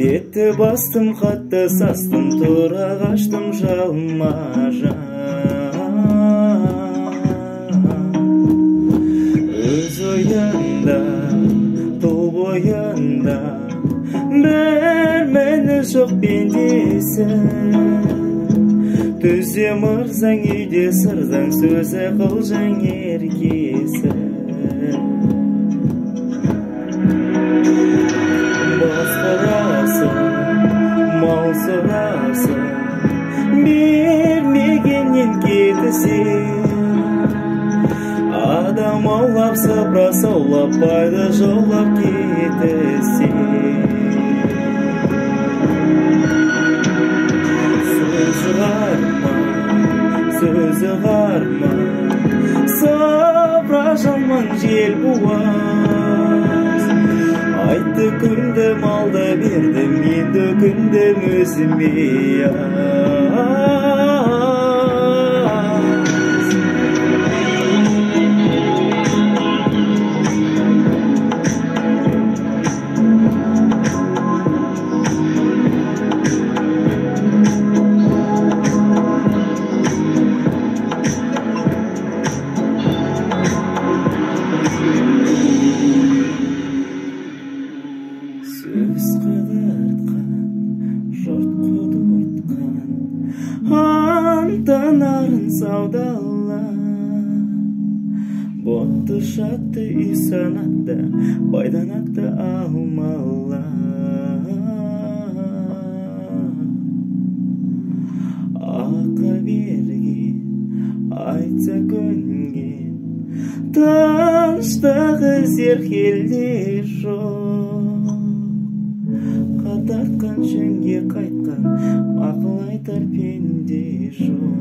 Бетті бастым, қатты састым, тура қаштым жалма жан. Өз ойында, тұл бойында, бір мені жоқ пендесі. Түзде мырзаң, үйде сырзаң, сөзі қылжаң еркесі. Басқарасың, мал сұрасың, бермегеннен кетісің. Адам аулап, сыпыра саулап, байды жаулап кетісің. Сөзі қарма, сапра жалман жел буаз. Айтты күндім, алды бердім, енді күндім өзіме аз. Сөз қыдыртқан, жұрт құдыртқан, антанарын саудала. Ботты шатты үй санатты, байданакты алмала. Ақа берген, айтса көнген, тыныштығы зерхелде жоқ. Тартқан жөнге қайтқан, ақыл айтар пенде жоқ.